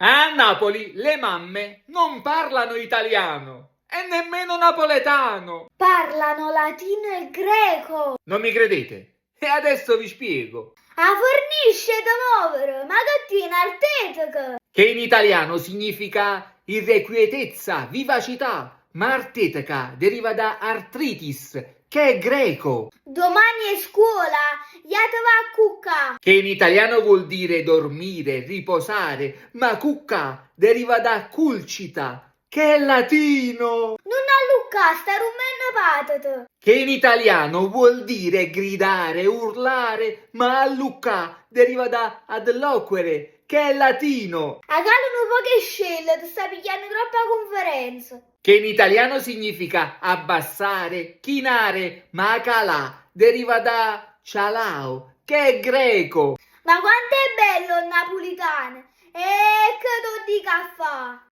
A Napoli le mamme non parlano italiano e nemmeno napoletano. Parlano latino e greco. Non mi credete? E adesso vi spiego. A fornisce da muovere, ma che tiene arteteca. Che in italiano significa irrequietezza, vivacità, ma arteteca deriva da artritis, che è greco. Domani è scuola, ya te va a cucca. Che in italiano vuol dire dormire, riposare, ma cucca deriva da culcita, che è latino. Non a Lucca, sta rumeno patata. Che in italiano vuol dire gridare, urlare, ma allucca deriva da adloquere, che è latino. A calo un po' che scelle, ti sta pigliando troppa conferenza. Che in italiano significa abbassare, chinare, ma calà deriva da cialao, che è greco. Ma quanto è bello il napolitano! E che tu dica fa?